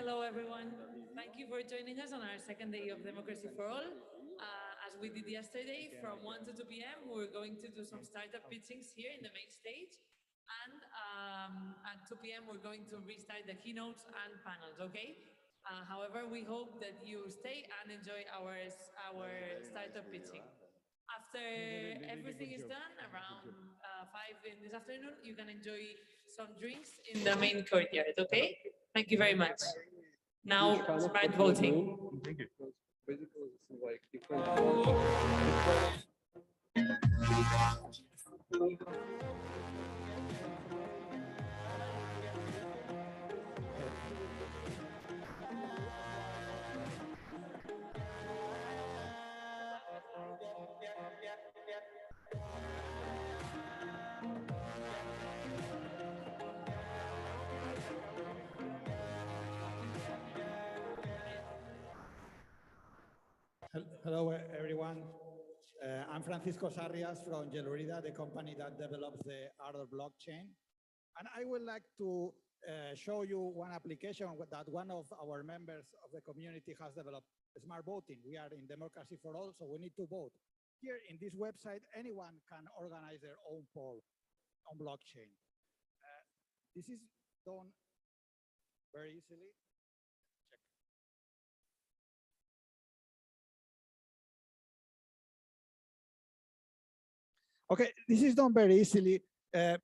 Hello, everyone. Thank you for joining us on our second day of Democracy for All. As we did yesterday, from 1 to 2 p.m., we're going to do some startup pitchings here in the main stage. And at 2 p.m., we're going to restart the keynotes and panels, okay? However, we hope that you stay and enjoy our startup pitching. After everything is done, around 5 in this afternoon, you can enjoy some drinks in the main courtyard, okay? Thank you very much. Now, start voting. Hello, everyone. I'm Francisco Sarrias from Gelurida, the company that develops the Ardor blockchain. And I would like to show you one application that one of our members of the community has developed, smart voting. We are in Democracy for All, so we need to vote. Here in this website, anyone can organize their own poll on blockchain. This is done very easily. Okay, this is done very easily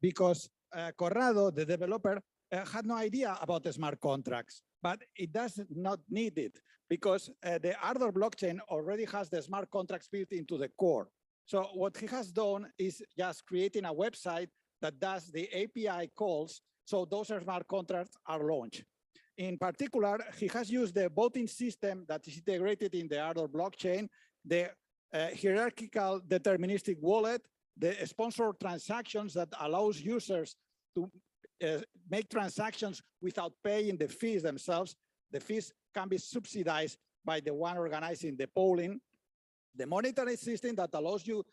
because Corrado, the developer, had no idea about the smart contracts, but it does not need it because the Ardor blockchain already has the smart contracts built into the core. So what he has done is just creating a website that does the API calls, so those smart contracts are launched. In particular, he has used the voting system that is integrated in the Ardor blockchain, the hierarchical deterministic wallet, the sponsored transactions that allows users to make transactions without paying the fees themselves. The fees can be subsidized by the one organizing the polling. The monetary system that allows you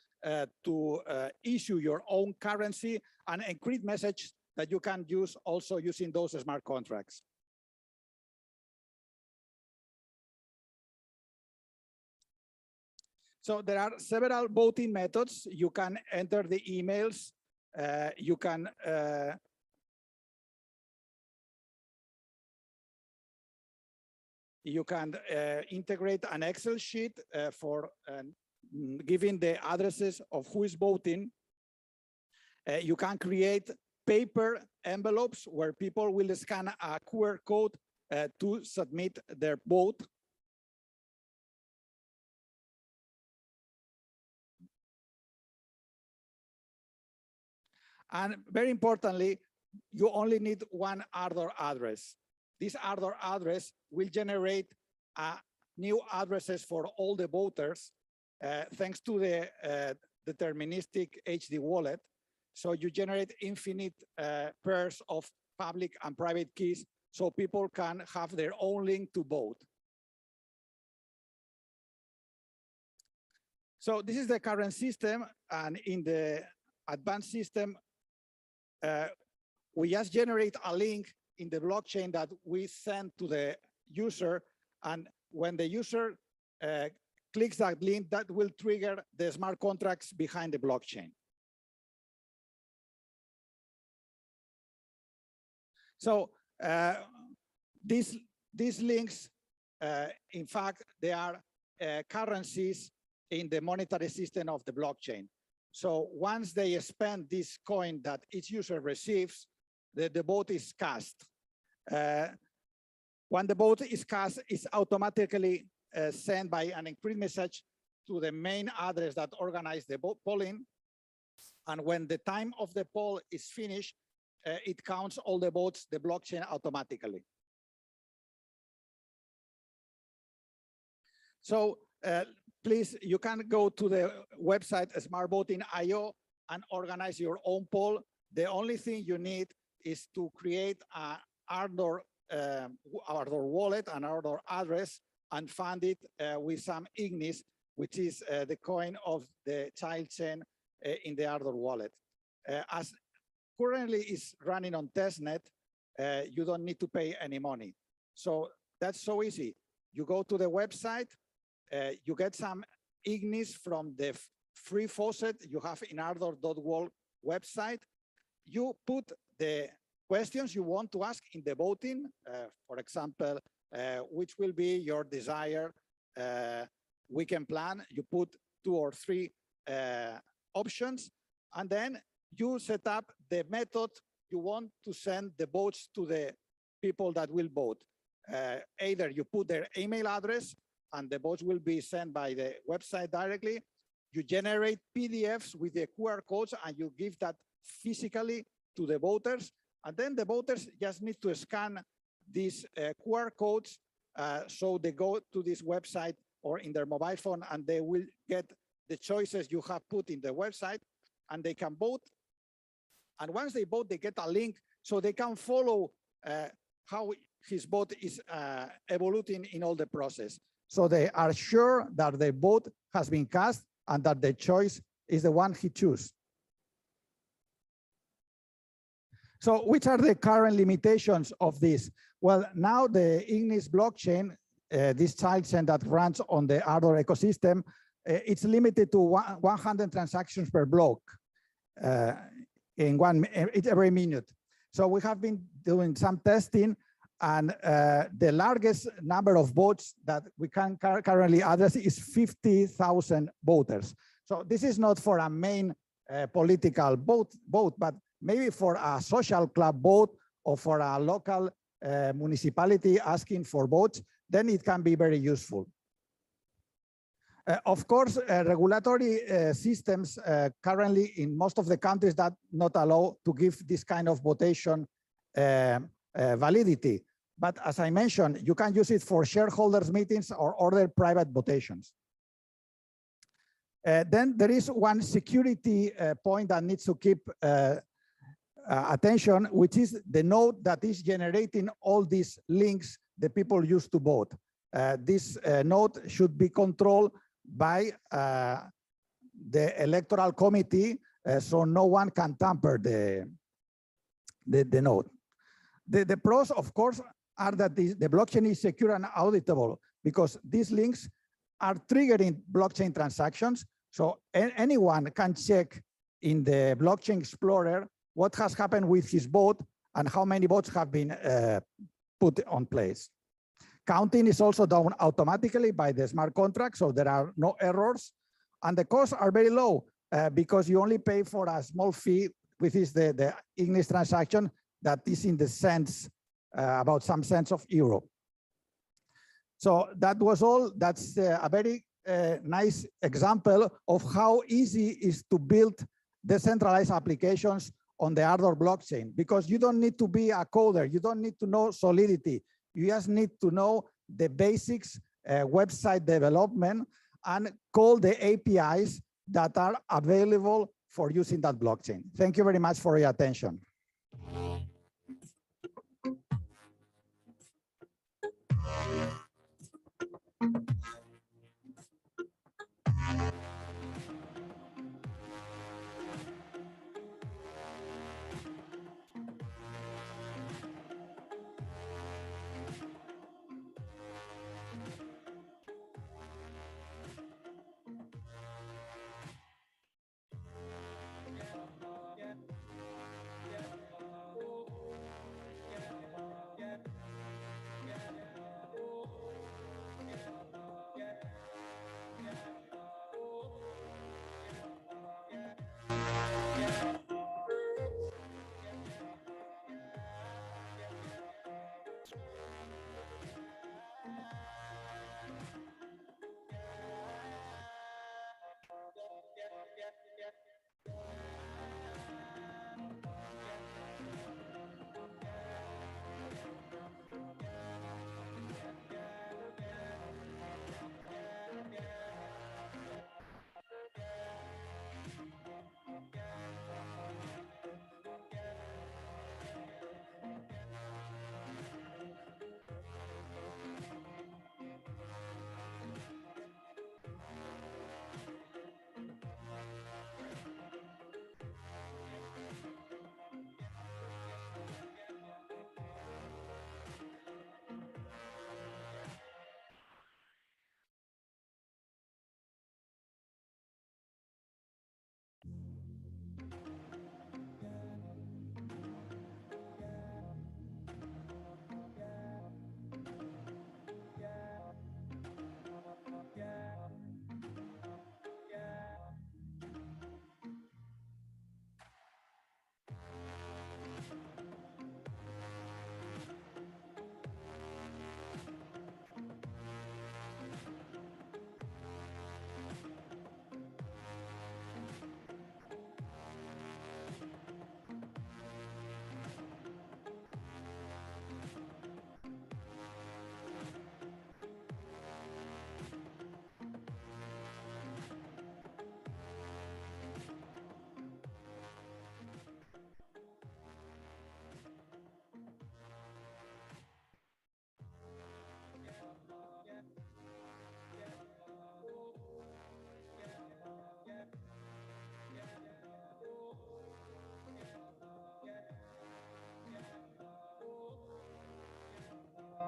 to issue your own currency and encrypt messages that you can use also using those smart contracts. So there are several voting methods. You can enter the emails. You can integrate an Excel sheet for giving the addresses of who is voting. You can create paper envelopes where people will scan a QR code to submit their vote. And very importantly, you only need one Ardor address. This Ardor address will generate new addresses for all the voters thanks to the deterministic HD wallet. So you generate infinite pairs of public and private keys so people can have their own link to vote. So this is the current system, and in the advanced system, we just generate a link in the blockchain that we send to the user, and when the user clicks that link, that will trigger the smart contracts behind the blockchain. So these links, in fact, they are currencies in the monetary system of the blockchain. So once they spend this coin that each user receives, the vote is cast. When the vote is cast, it's automatically sent by an encrypted message to the main address that organized the polling. And when the time of the poll is finished, it counts all the votes, the blockchain automatically. So please, you can go to the website smartvoting.io and organize your own poll. The only thing you need is to create an Ardor wallet, an Ardor address, and fund it with some Ignis, which is the coin of the child chain in the Ardor wallet. As currently is running on testnet, you don't need to pay any money. So that's so easy. You go to the website, you get some Ignis from the free faucet you have in ardor.world website. You put the questions you want to ask in the voting. For example, which will be your desired weekend plan. You put 2 or 3 options, and then you set up the method you want to send the votes to the people that will vote. Either you put their email address and the votes will be sent by the website directly. You generate PDFs with the QR codes and you give that physically to the voters. And then the voters just need to scan these QR codes. So they go to this website or in their mobile phone and they will get the choices you have put in the website and they can vote. And once they vote, they get a link so they can follow how his vote is evolving in all the process. So they are sure that the vote has been cast and that the choice is the one he chooses. So which are the current limitations of this? Well, now the Ignis blockchain, this sidechain that runs on the Ardor ecosystem, it's limited to 100 transactions per block in every minute. So we have been doing some testing, and the largest number of votes that we can currently address is 50,000 voters. So this is not for a main political vote, but maybe for a social club vote or for a local municipality asking for votes, then it can be very useful. Of course, regulatory systems currently in most of the countries that not allow to give this kind of votation validity. But as I mentioned, you can use it for shareholders meetings or other private votations. Then there is one security point that needs to keep attention, which is the node that is generating all these links the people use to vote. This node should be controlled by the electoral committee, so no one can tamper the node. The pros, of course, are that the blockchain is secure and auditable because these links are triggering blockchain transactions. So anyone can check in the blockchain explorer what has happened with his vote and how many votes have been put on place. Counting is also done automatically by the smart contract, so there are no errors. And the costs are very low because you only pay for a small fee, which is the Ignis transaction that is in the cents, about some cents of euro. So that was all. That's a very nice example of how easy it is to build decentralized applications on the Ardor blockchain, because you don't need to be a coder. You don't need to know Solidity. You just need to know the basics, website development, and call the APIs that are available for using that blockchain. Thank you very much for your attention.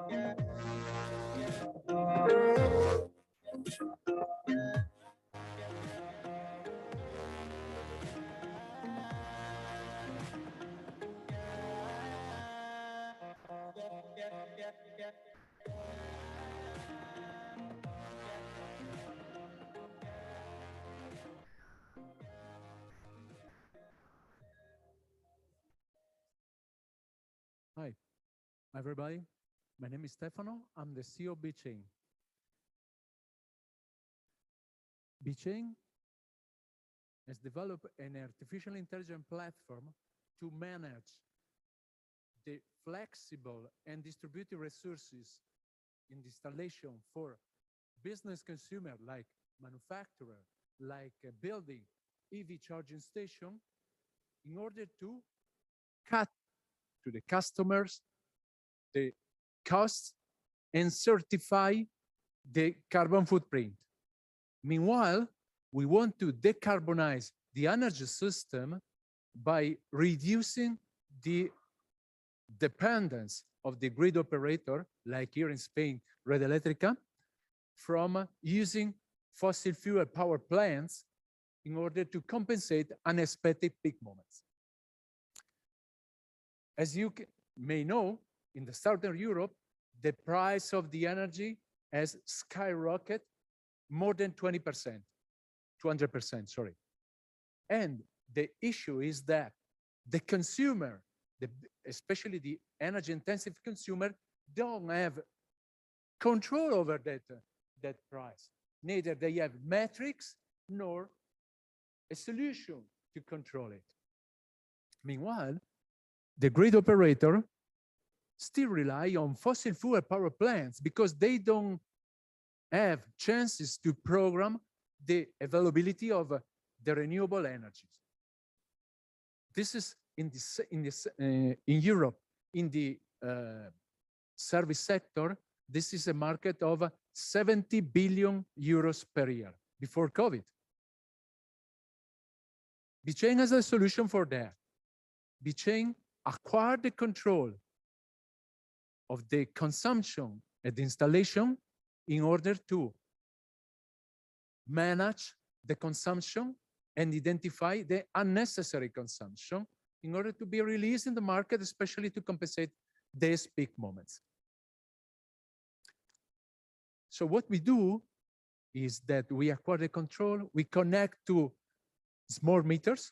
Hi, everybody. My name is Stefano. I'm the CEO of BeChain. BeChain has developed an artificial intelligence platform to manage the flexible and distributed resources in the installation for business consumer like manufacturer, like a building, EV charging station, in order to cut to the customers the costs and certify the carbon footprint. Meanwhile, we want to decarbonize the energy system by reducing the dependence of the grid operator, like here in Spain, Red Eléctrica, from using fossil fuel power plants in order to compensate unexpected peak moments. As you may know, in the Southern Europe, the price of the energy has skyrocketed more than 20%, 200%, sorry. And the issue is that the consumer, especially the energy intensive consumer, don't have control over that price. Neither they have metrics nor a solution to control it. Meanwhile, the grid operator still rely on fossil fuel power plants because they don't have chances to program the availability of the renewable energies. This is in Europe, in the service sector, this is a market of 70 billion euros per year before COVID. BeChain has a solution for that. BeChain acquired the control of the consumption and the installation in order to manage the consumption and identify the unnecessary consumption in order to be released in the market, especially to compensate these peak moments. So what we do is that we acquire the control, we connect to smart meters,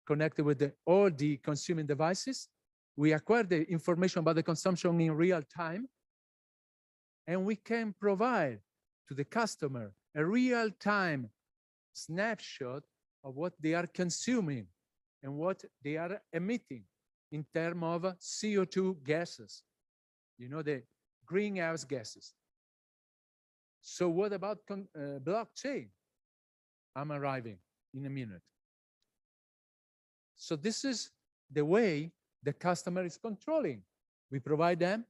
connected with all the consuming devices. We acquire the information about the consumption in real time, and we can provide to the customer a real-time snapshot of what they are consuming and what they are emitting in terms of CO2 gases, the greenhouse gases. So what about blockchain? I'm arriving in a minute. So this is the way the customer is controlling. We provide them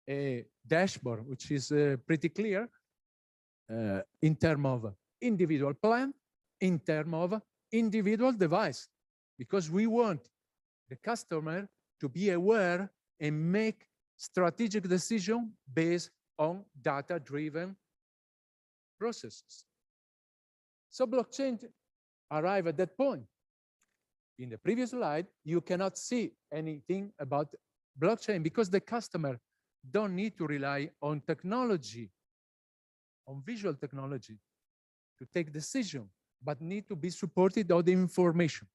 a dashboard, which is pretty clear in terms of individual plan, in terms of individual device, because we want the customer to be aware and make strategic decisions based on data-driven processes. So blockchain arrive at that point. In the previous slide, you cannot see anything about blockchain because the customer don't need to rely on technology, on visual technology to take decision, but need to be supported by the information.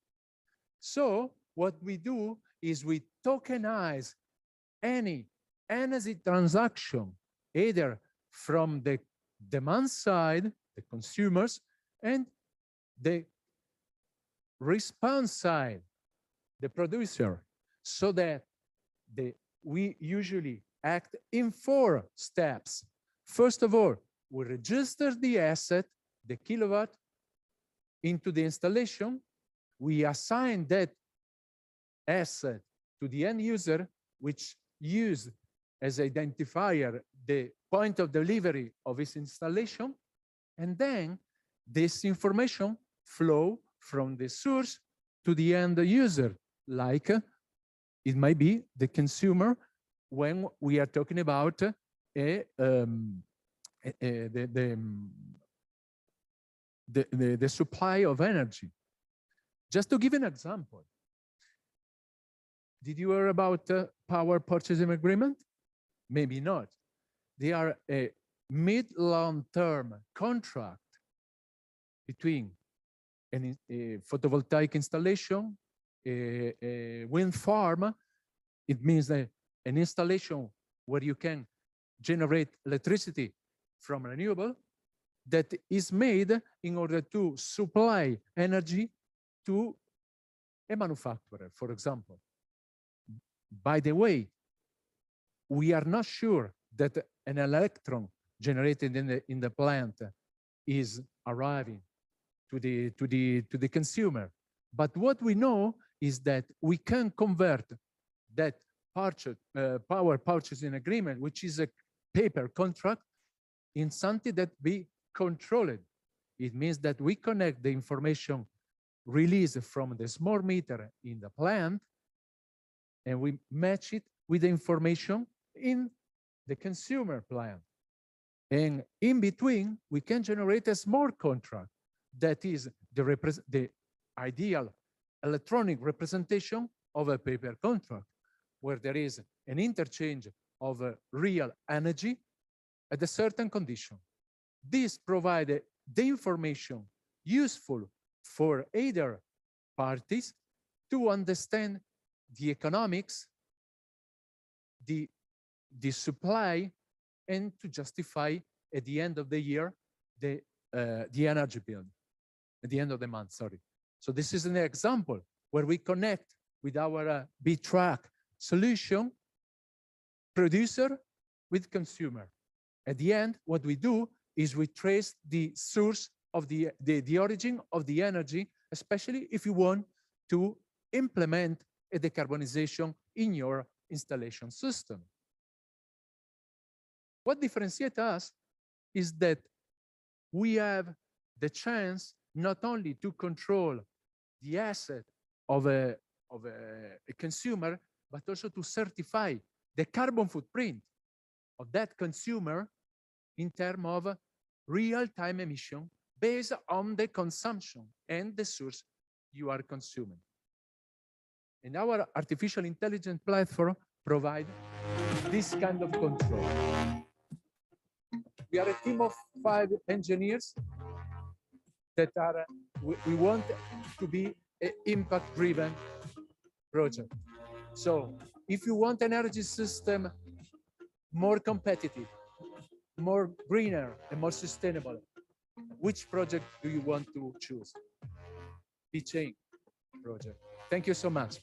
So what we do is we tokenize any energy transaction, either from the demand side, the consumers, and the response side, the producer, so that we usually act in 4 steps. First of all, we register the asset, the kilowatt, into the installation. We assign that asset to the end user, which use as identifier the point of delivery of his installation, and then this information flow from the source to the end user, like it might be the consumer when we are talking about the supply of energy. Just to give an example, did you hear about power purchasing agreement? Maybe not. They are a mid-long-term contract between a photovoltaic installation, a wind farm. It means that an installation where you can generate electricity from renewable that is made in order to supply energy to a manufacturer, for example. By the way, we are not sure that an electron generated in the plant is arriving to the consumer. But what we know is that we can convert that power purchasing agreement, which is a paper contract, in something that be controlled. It means that we connect the information released from the smart meter in the plant, and we match it with the information in the consumer plant. And in between, we can generate a smart contract that is the ideal electronic representation of a paper contract, where there is an interchange of real energy at a certain condition. This provides the information useful for either parties to understand the economics, the supply, and to justify at the end of the year the energy bill, at the end of the month, sorry. So this is an example where we connect with our B-Track solution, producer with consumer. At the end, what we do is we trace the source of the origin of the energy, especially if you want to implement a decarbonization in your installation system. What differentiates us is that we have the chance not only to control the asset of a consumer, but also to certify the carbon footprint of that consumer in terms of real-time emission based on the consumption and the source you are consuming. And our artificial intelligence platform provides this kind of control. We are a team of 5 engineers that are, we want to be an impact-driven project. So if you want an energy system more competitive, more greener, and more sustainable, which project do you want to choose? B-Chain project. Thank you so much.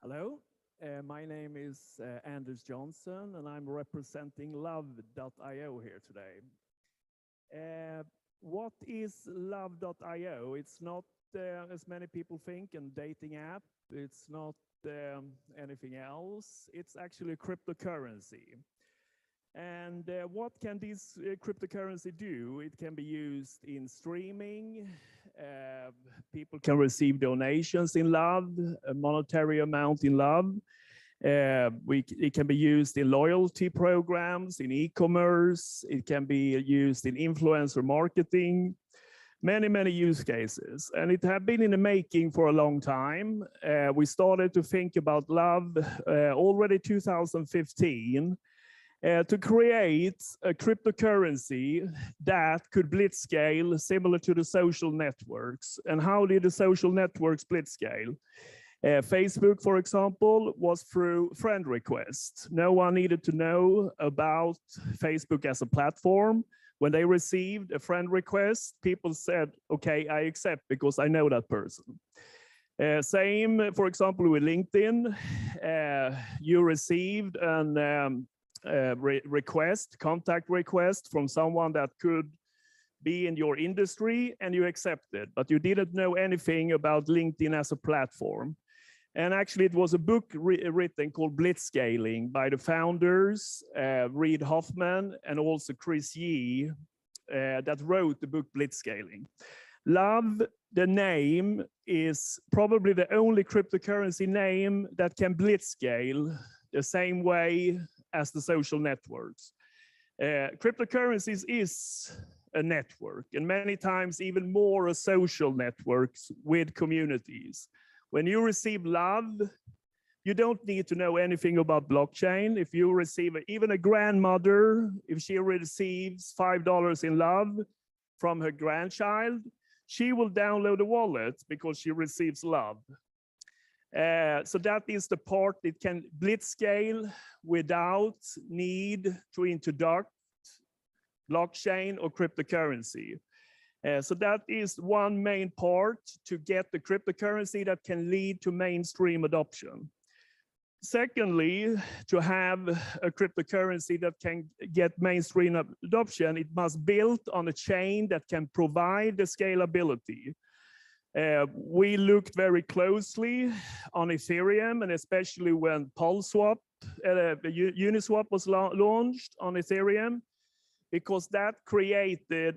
Hello, my name is Anders Johnson, and I'm representing Love.io here today. What is Love.io? It's not, as many people think, a dating app. It's not anything else. It's actually a cryptocurrency. And what can this cryptocurrency do? It can be used in streaming. People can receive donations in Love, a monetary amount in Love. It can be used in loyalty programs, in e-commerce. It can be used in influencer marketing. many use cases, and it had been in the making for a long time. We started to think about love already 2015 to create a cryptocurrency that could blitzscale similar to the social networks. And how did the social networks blitzscale? Facebook, for example, was through friend requests. No one needed to know about Facebook as a platform. When they received a friend request, people said, okay, I accept because I know that person. Same, for example, with LinkedIn. You received an contact request from someone that could be in your industry and you accepted, but you didn't know anything about LinkedIn as a platform. And actually, it was a book written called Blitzscaling by the founders, Reid Hoffman and also Chris Yee, that wrote the book Blitzscaling. Love, the name, is probably the only cryptocurrency name that can blitzscale the same way as the social networks. Cryptocurrencies is a network, and many times even more a social networks with communities. When you receive love, you don't need to know anything about blockchain. If you receive even a grandmother, if she receives $5 in love from her grandchild, she will download a wallet because she receives love. So that is the part it can blitzscale without need to introduce blockchain or cryptocurrency. So that is one main part to get the cryptocurrency that can lead to mainstream adoption. Secondly, to have a cryptocurrency that can get mainstream adoption, it must build on a chain that can provide the scalability. We looked very closely on Ethereum, and especially when PulseSwap, Uniswap was launched on Ethereum, because that created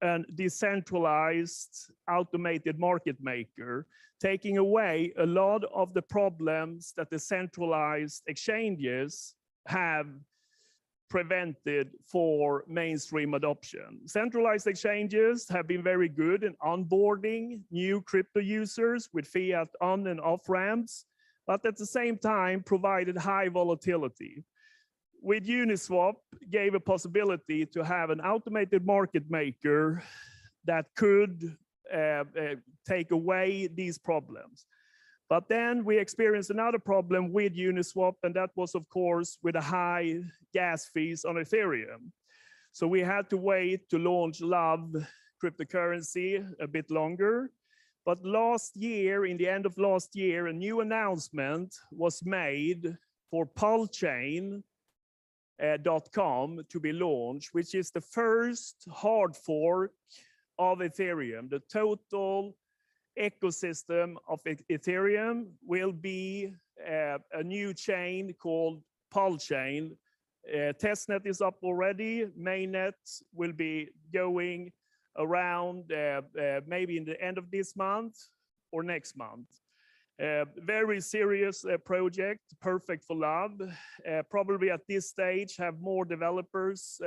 a decentralized automated market maker, taking away a lot of the problems that the centralized exchanges have prevented for mainstream adoption. Centralized exchanges have been very good in onboarding new crypto users with fiat on and off ramps, but at the same time provided high volatility. With Uniswap, gave a possibility to have an automated market maker that could take away these problems. But then we experienced another problem with Uniswap, and that was, of course, with the high gas fees on Ethereum. So we had to wait to launch Love cryptocurrency a bit longer. But last year, in the end of last year, a new announcement was made for PulseChain.com to be launched, which is the first hard fork of Ethereum. The total ecosystem of Ethereum will be a new chain called PulseChain. Testnet is up already. Mainnet will be going around maybe in the end of this month or next month. Very serious project, perfect for love. Probably at this stage have more developers,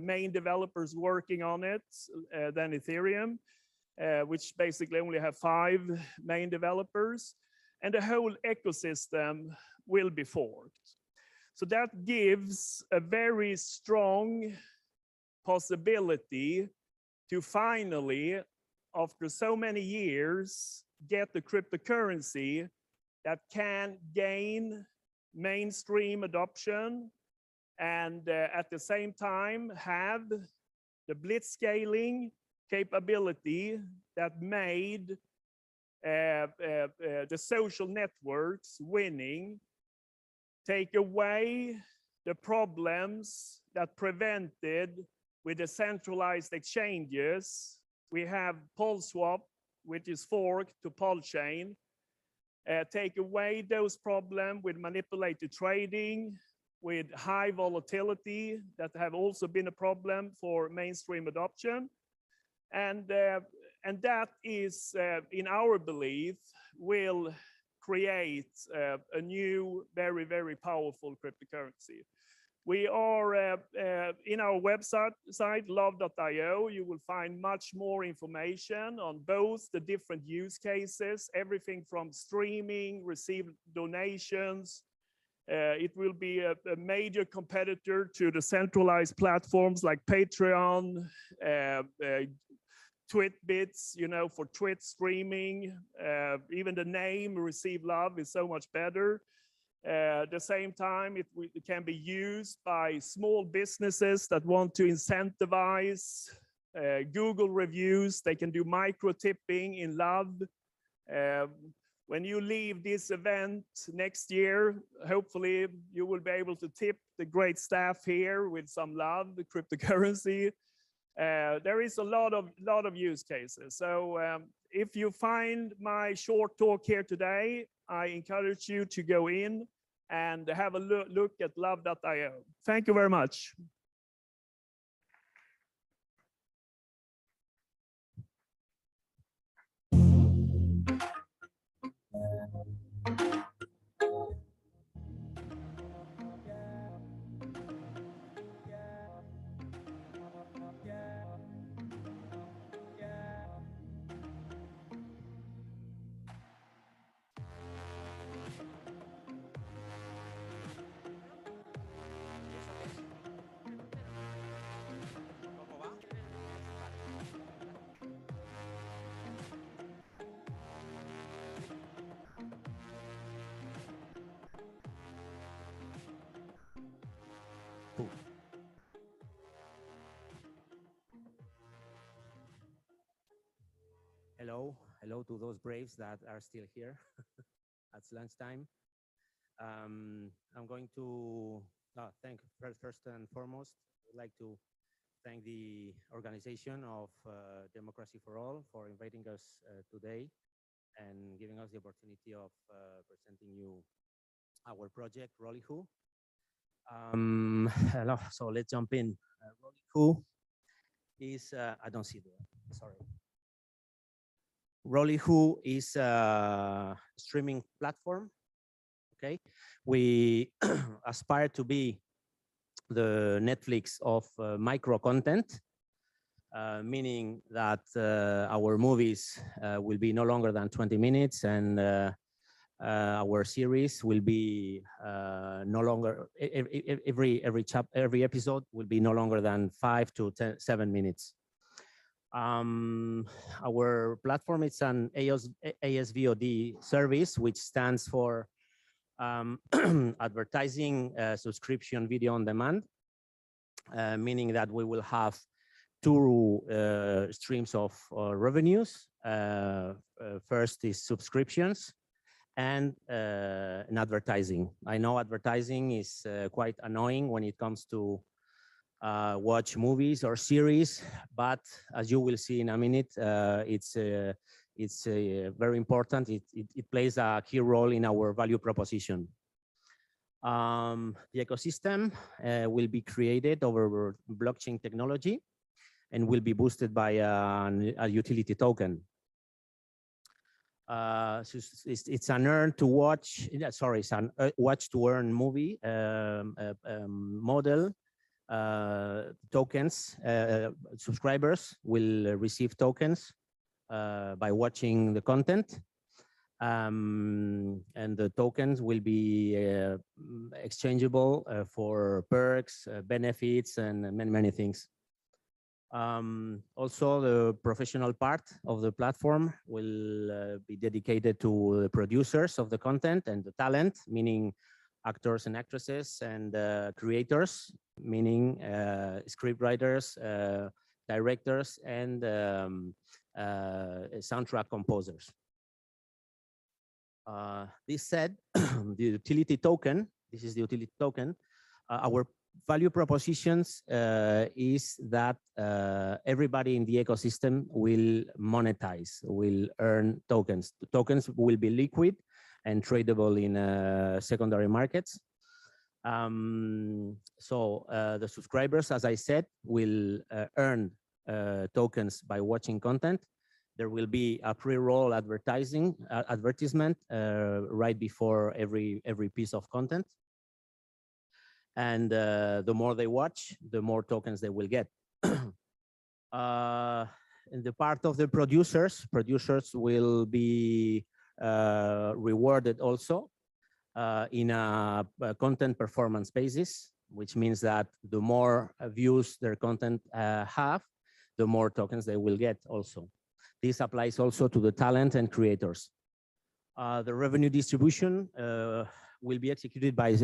main developers working on it than Ethereum, which basically only have 5 main developers, and the whole ecosystem will be forked. So that gives a very strong possibility to finally, after so many years, get the cryptocurrency that can gain mainstream adoption and at the same time have the blitzscaling capability that made the social networks winning, take away the problems that prevented with the centralized exchanges. We have PulseSwap, which is forked to PulseChain, take away those problems with manipulated trading, with high volatility that have also been a problem for mainstream adoption. And that is, in our belief, will create a new, very, very powerful cryptocurrency. We are in our website, love.io. You will find much more information on both the different use cases, everything from streaming, receive donations. It will be a major competitor to the centralized platforms like Patreon, Twitbits, you know, for Twitch streaming. Even the name Receive Love is so much better. At the same time, it can be used by small businesses that want to incentivize Google reviews. They can do micro tipping in Love. When you leave this event next year, hopefully you will be able to tip the great staff here with some Love, the cryptocurrency. There is a lot of use cases. So if you find my short talk here today, I encourage you to go in and have a look at love.io. Thank you very much. Hello to those braves that are still here at lunchtime. I'm going to thank first and foremost, I'd like to thank the organization of Democracy for All for inviting us today and giving us the opportunity of presenting you our project, Rollyhoo. So let's jump in. Rollyhoo is, I don't see the, sorry. Rollyhoo is a streaming platform. Okay, we aspire to be the Netflix of micro content, meaning that our movies will be no longer than 20 minutes, and our series will be no longer every episode will be no longer than 5 to 7 minutes. Our platform is an ASVOD service, which stands for advertising subscription video on demand, meaning that we will have two streams of revenues. First is subscriptions and advertising. I know advertising is quite annoying when it comes to watch movies or series, but as you will see in a minute, it's very important. It plays a key role in our value proposition. The ecosystem will be created over blockchain technology and will be boosted by a utility token. So it's an earn to watch, sorry, it's an watch to earn movie model. Tokens, subscribers will receive tokens by watching the content, and the tokens will be exchangeable for perks, benefits, and many things. Also, the professional part of the platform will be dedicated to the producers of the content and the talent, meaning actors and actresses, and creators, meaning scriptwriters, directors, and soundtrack composers. This said, the utility token, this is the utility token, our value propositions is that everybody in the ecosystem will monetize, will earn tokens. The tokens will be liquid and tradable in secondary markets. So the subscribers, as I said, will earn tokens by watching content. There will be a pre-roll advertisement right before every piece of content. And the more they watch, the more tokens they will get. In the part of the producers will be rewarded also in a content performance basis, which means that the more views their content have, the more tokens they will get also. This applies also to the talent and creators. The revenue distribution will be executed by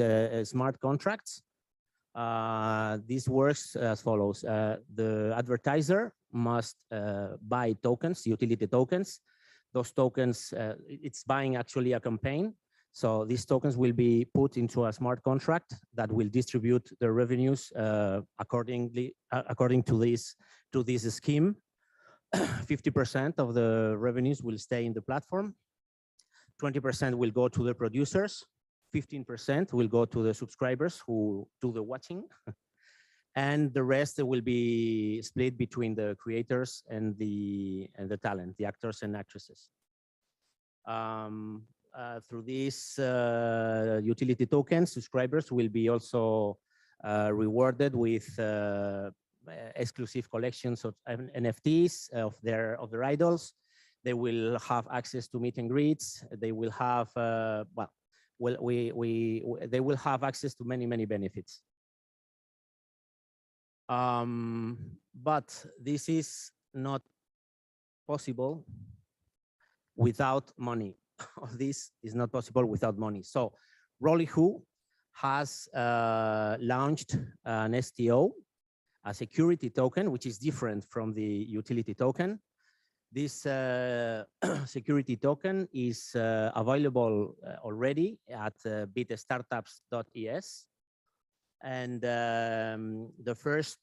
smart contracts. This works as follows. The advertiser must buy tokens, utility tokens. Those tokens, it's buying actually a campaign. So these tokens will be put into a smart contract that will distribute the revenues according to this scheme. 50% of the revenues will stay in the platform. 20% will go to the producers. 15% will go to the subscribers who do the watching. And the rest will be split between the creators and the talent, the actors and actresses. Through these utility tokens, subscribers will be also rewarded with exclusive collections of NFTs of their idols. They will have access to meet and greets. They will have they will have access to many benefits. But this is not possible without money. This is not possible without money. So Rollyhoo has launched an STO, a security token, which is different from the utility token. This security token is available already at bitstartups.es. And the first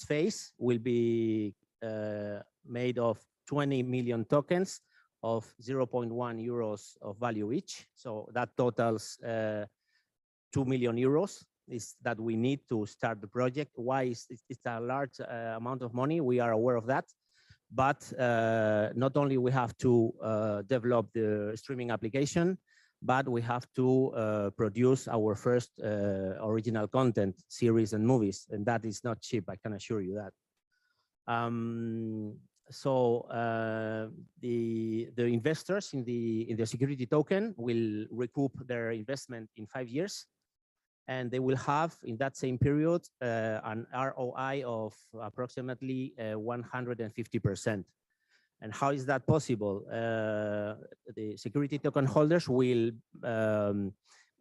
phase will be made of 20 million tokens of 0.1 euros of value each. So that totals 2 million euros is that we need to start the project. Why is it's a large amount of money? We are aware of that. But not only we have to develop the streaming application, but we have to produce our first original content, series and movies. And that is not cheap, I can assure you that. So the investors in the security token will recoup their investment in 5 years. And they will have, in that same period, an ROI of approximately 150%. And how is that possible? The security token holders will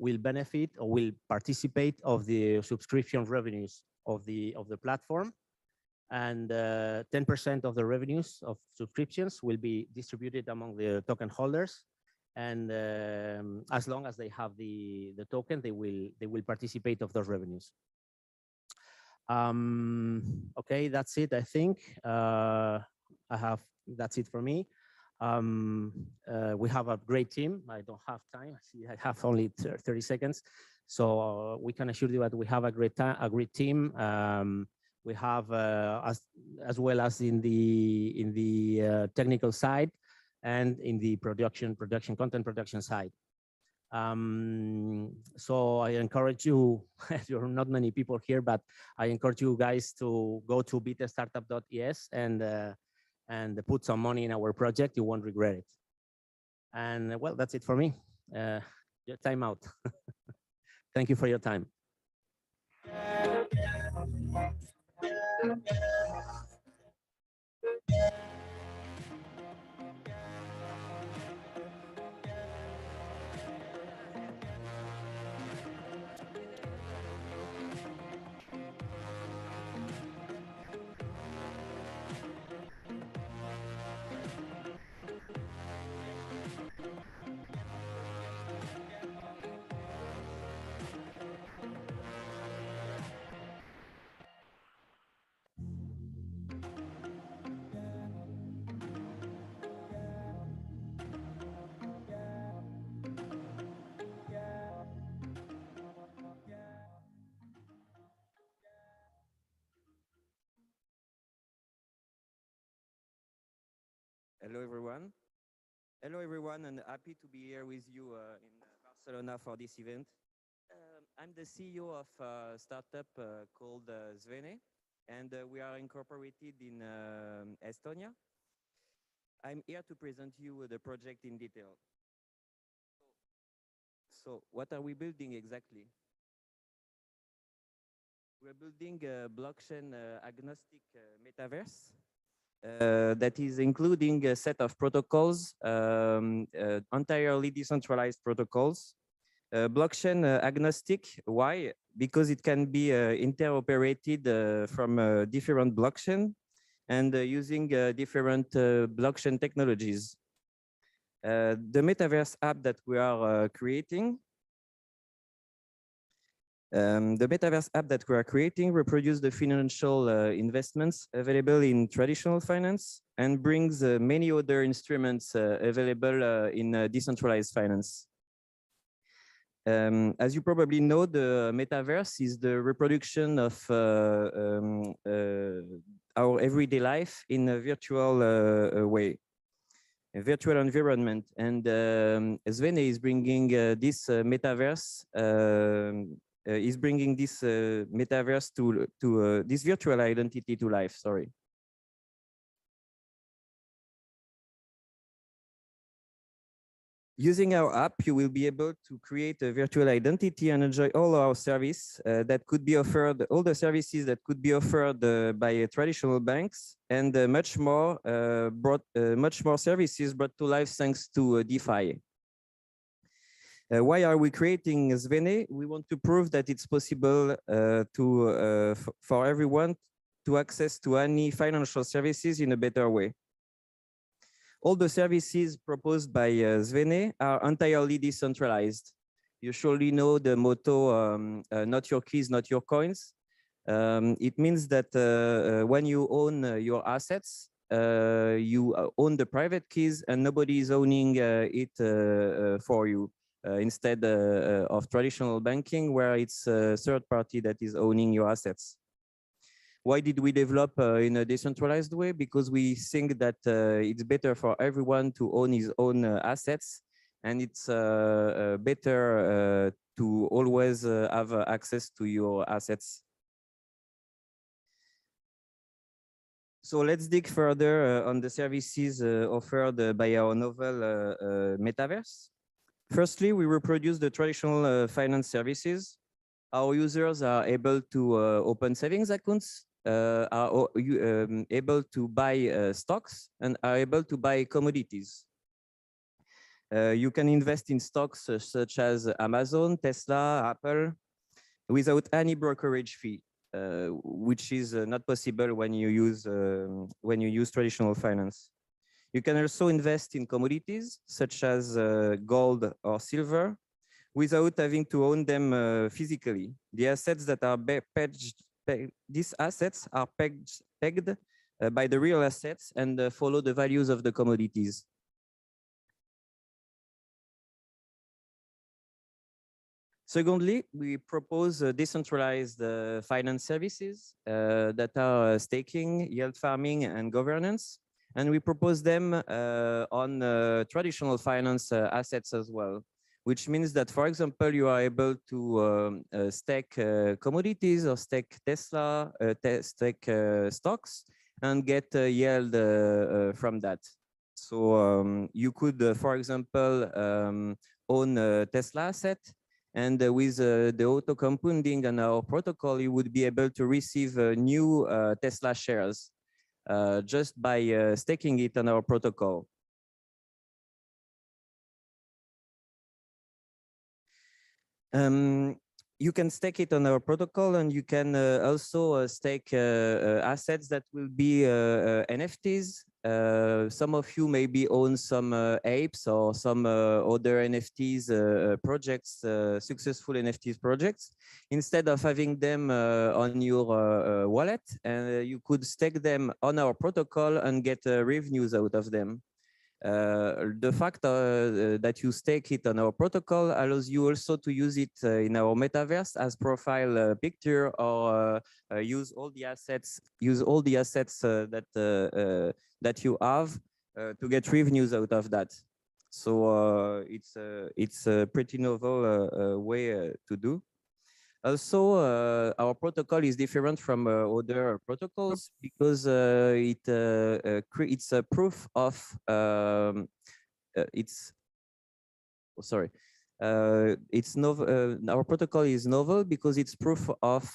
benefit or will participate of the subscription revenues of the platform. And 10% of the revenues of subscriptions will be distributed among the token holders. And as long as they have the token, they will participate of those revenues. Okay, that's it. I think that's it for me. We have a great team. I don't have time. I see I have only 30 seconds. So we can assure you that we have a great team. We have as well as in the technical side, and in the content production side. So I encourage you, there are not many people here, but I encourage you guys to go to bitstartup.es and put some money in our project. You won't regret it. And well, that's it for me. Your time out. Thank you for your time. Hello, everyone. Hello, everyone, and happy to be here with you in Barcelona for this event. I'm the CEO of a startup called Zvene, and we are incorporated in Estonia. I'm here to present you the project in detail. So what are we building exactly? We're building a blockchain agnostic metaverse that is including a set of protocols, entirely decentralized protocols. Blockchain agnostic, why? Because it can be interoperated from different blockchain and using different blockchain technologies. The metaverse app that we are creating reproduces the financial investments available in traditional finance and brings many other instruments available in decentralized finance. As you probably know, the metaverse is the reproduction of our everyday life in a virtual way, a virtual environment. And Zvene is bringing this metaverse to this virtual identity to life. Sorry. Using our app, you will be able to create a virtual identity and enjoy all our service that could be offered, all the services that could be offered by traditional banks, and much more services brought to life thanks to DeFi. Why are we creating Zvene? We want to prove that it's possible for everyone to access to any financial services in a better way. All the services proposed by Zvene are entirely decentralized. You surely know the motto, not your keys, not your coins. It means that when you own your assets, you own the private keys and nobody is owning it for you. Instead of traditional banking, where it's a third party that is owning your assets. Why did we develop in a decentralized way? Because we think that it's better for everyone to own his own assets, and it's better to always have access to your assets. So let's dig further on the services offered by our novel metaverse. Firstly, we reproduce the traditional finance services. Our users are able to open savings accounts, are able to buy stocks, and are able to buy commodities. You can invest in stocks such as Amazon, Tesla, Apple, without any brokerage fee, which is not possible when you use traditional finance. You can also invest in commodities such as gold or silver without having to own them physically. The assets that are these assets are pegged by the real assets and follow the values of the commodities. Secondly, we propose decentralized finance services that are staking, yield farming, and governance. And we propose them on traditional finance assets as well, which means that, for example, you are able to stake commodities or stake Tesla, stake stocks, and get yield from that. So you could, for example, own a Tesla asset, and with the auto compounding on our protocol, you would be able to receive new Tesla shares just by staking it on our protocol. You can stake it on our protocol, and you can also stake assets that will be NFTs. Some of you maybe own some apes or some other NFTs projects, successful NFTs projects. Instead of having them on your wallet, you could stake them on our protocol and get revenues out of them. The fact that you stake it on our protocol allows you also to use it in our metaverse as profile picture, or use all the assets that you have to get revenues out of that. So it's a pretty novel way to do. Also, our protocol is different from other protocols because it's a proof of it's novel. Our protocol is novel because it's proof of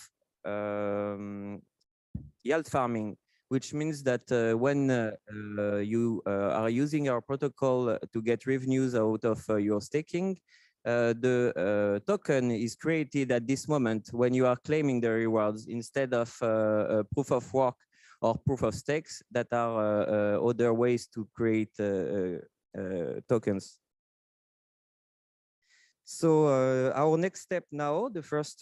yield farming, which means that when you are using our protocol to get revenues out of your staking, the token is created at this moment when you are claiming the rewards instead of proof of work or proof of stakes that are other ways to create tokens. So our next step now, the first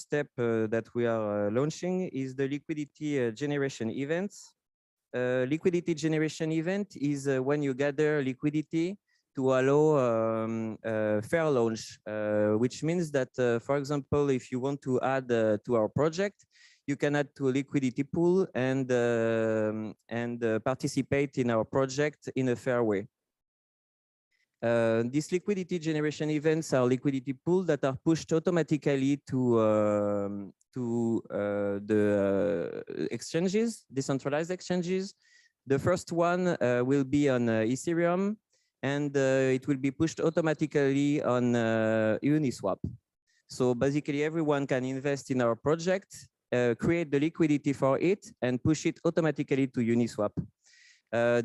step that we are launching is the liquidity generation events. Liquidity generation event is when you gather liquidity to allow fair launch, which means that, for example, if you want to add to our project, you can add to a liquidity pool and participate in our project in a fair way. These liquidity generation events are liquidity pools that are pushed automatically to the exchanges, decentralized exchanges. The first one will be on Ethereum, and it will be pushed automatically on Uniswap. So basically, everyone can invest in our project, create the liquidity for it, and push it automatically to Uniswap.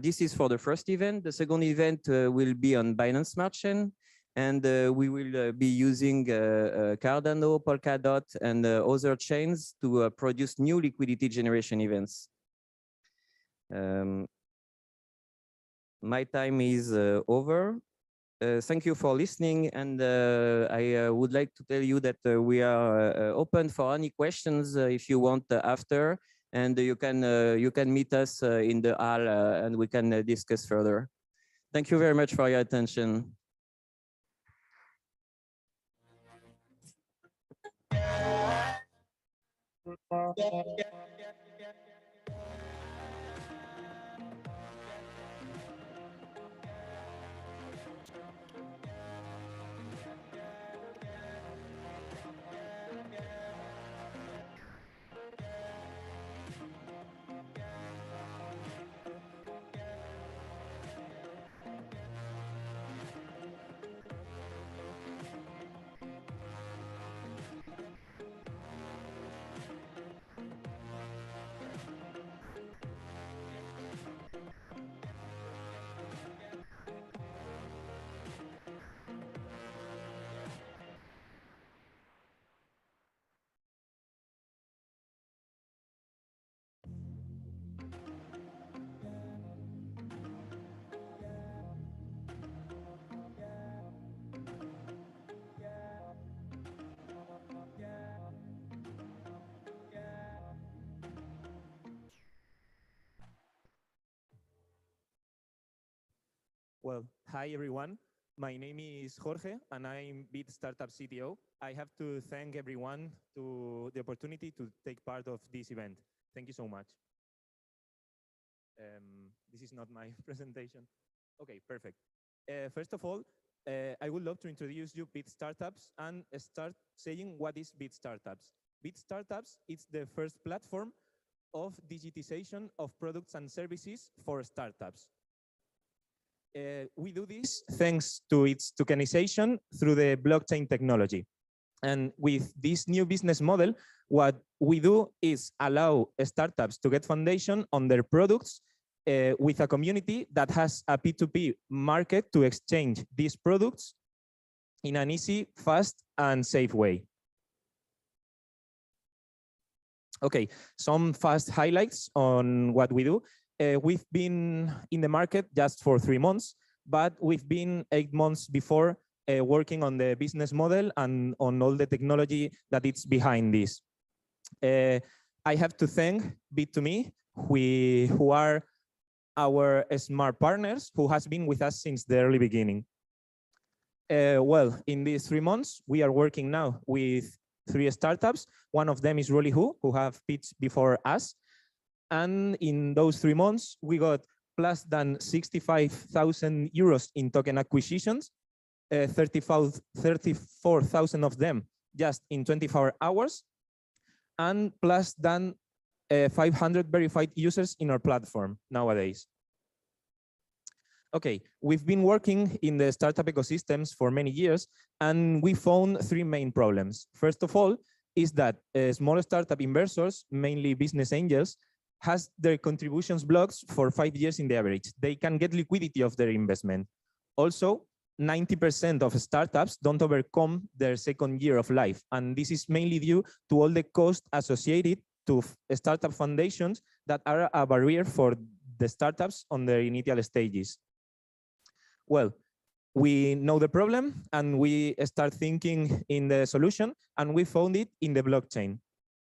This is for the first event. The second event will be on Binance Smart Chain, and we will be using Cardano, Polkadot, and other chains to produce new liquidity generation events. My time is over. Thank you for listening, and I would like to tell you that we are open for any questions if you want after. And you can meet us in the hall and we can discuss further. Thank you very much for your attention. Well, hi everyone. My name is Jorge and I'm Bit Startup CTO. I have to thank everyone to the opportunity to take part of this event. Thank you so much. This is not my presentation. Okay, perfect. First of all, I would love to introduce you Bit Startups and start saying what is Bit Startups. Bit Startups is the first platform of digitization of products and services for startups. We do this thanks to its tokenization through the blockchain technology. And with this new business model, what we do is allow startups to get foundation on their products with a community that has a P2P market to exchange these products in an easy, fast, and safe way. Okay, some fast highlights on what we do. We've been in the market just for 3 months, but we've been 8 months before working on the business model and on all the technology that it's behind this. I have to thank Bit2Me, who are our smart partners, who has been with us since the early beginning. Well, in these 3 months, we are working now with 3 startups. One of them is Rollyhoo, who have pitched before us. And in those 3 months, we got plus than 65,000 euros in token acquisitions, 34,000 of them just in 24 hours, and plus than 500 verified users in our platform nowadays. Okay, we've been working in the startup ecosystems for many years, and we found three main problems. First of all, is that small startup investors, mainly business angels, has their contributions blocked for 5 years in the average. They can get liquidity of their investment. Also, 90% of startups don't overcome their second year of life. And this is mainly due to all the costs associated to startup foundations that are a barrier for the startups on their initial stages. Well, we know the problem and we start thinking in the solution, and we found it in the blockchain.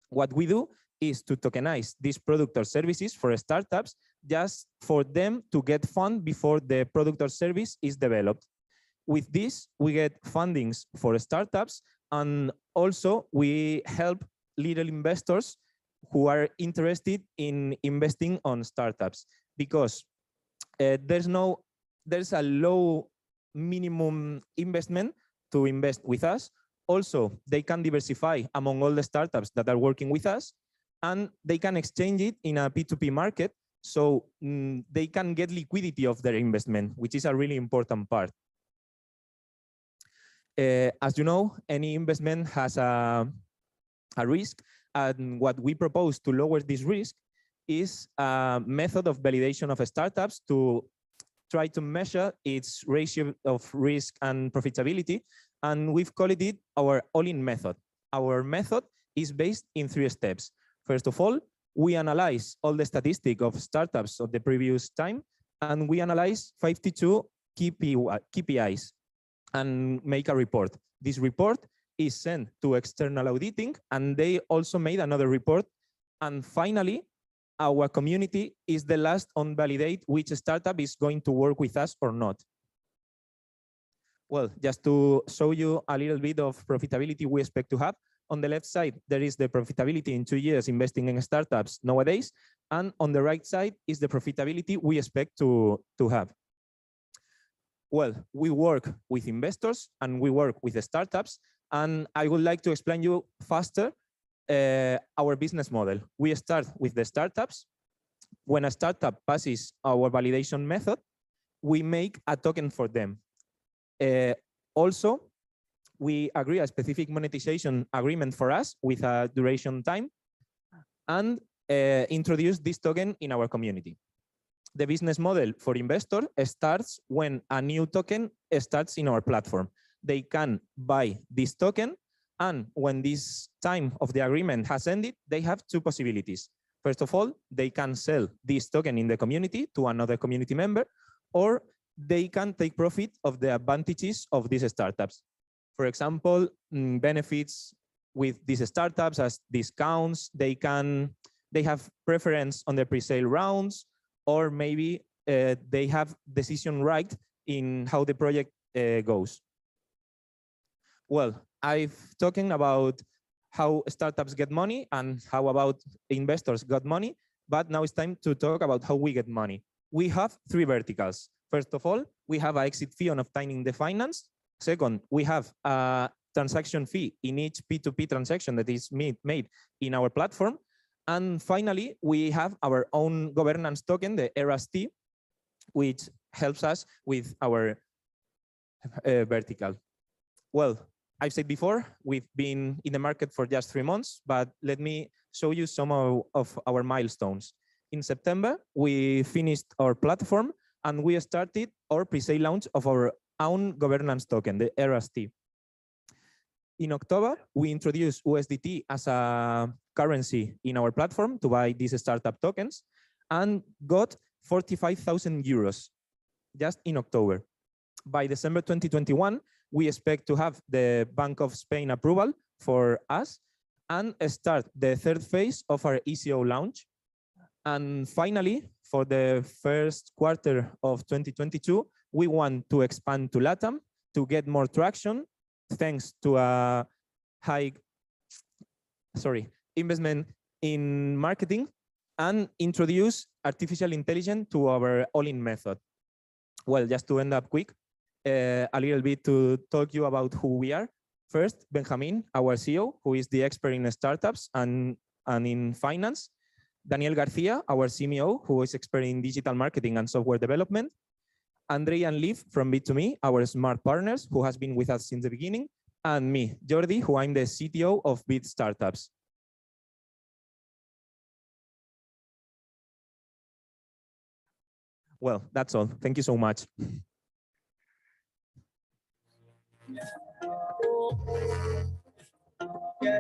What we do is to tokenize this product or services for startups just for them to get fund before the product or service is developed. With this, we get fundings for startups, and also we help little investors who are interested in investing on startups, because there's a low minimum investment to invest with us. Also, they can diversify among all the startups that are working with us, and they can exchange it in a P2P market, so they can get liquidity of their investment, which is a really important part. As you know, any investment has a risk, and what we propose to lower this risk is a method of validation of startups to try to measure its ratio of risk and profitability, and we've called it our all-in method. Our method is based in 3 steps. First of all, we analyze all the statistics of startups of the previous time, and we analyze 52 KPIs and make a report. This report is sent to external auditing, and they also made another report. And finally, our community is the last on validate which startup is going to work with us or not. Well, just to show you a little bit of profitability we expect to have, on the left side, there is the profitability in 2 years investing in startups nowadays. And on the right side is the profitability we expect to have. Well, we work with investors and we work with the startups. And I would like to explain you faster our business model. We start with the startups. When a startup passes our validation method, we make a token for them. Also, we agree a specific monetization agreement for us with a duration time, and introduce this token in our community. The business model for investor starts when a new token starts in our platform. They can buy this token, and when this time of the agreement has ended, they have 2 possibilities. First of all, they can sell this token in the community to another community member, or they can take profit of the advantages of these startups. For example, benefits with these startups as discounts, they have preference on the pre-sale rounds, or maybe they have decision right in how the project goes. Well, I've talking about how startups get money and how about investors got money, but now it's time to talk about how we get money. We have 3 verticals. First of all, we have an exit fee on obtaining the finance. Second, we have a transaction fee in each P2P transaction that is made in our platform. And finally, we have our own governance token, the ERAS-T, which helps us with our vertical. Well, I've said before, we've been in the market for just 3 months, but let me show you some of our milestones. In September, we finished our platform and we started our pre-sale launch of our own governance token, the ERAS-T. In October, we introduced USDT as a currency in our platform to buy these startup tokens and got 45,000 euros just in October. By December 2021, we expect to have the Bank of Spain approval for us and start the 3rd phase of our ECO launch. And finally, for the first quarter of 2022, we want to expand to LATAM to get more traction thanks to a high investment in marketing and introduce artificial intelligence to our all-in method. Well, just to end up quick, a little bit to talk you about who we are. First, Benjamin, our CEO, who is the expert in startups and in finance. Daniel Garcia, our CMO, who is expert in digital marketing and software development. Andrei and Liv from Bit2Me, our smart partners, who has been with us since the beginning. And me, Jordi, who I'm the CTO of Bit Startups. Well, that's all. Thank you so much. Yeah.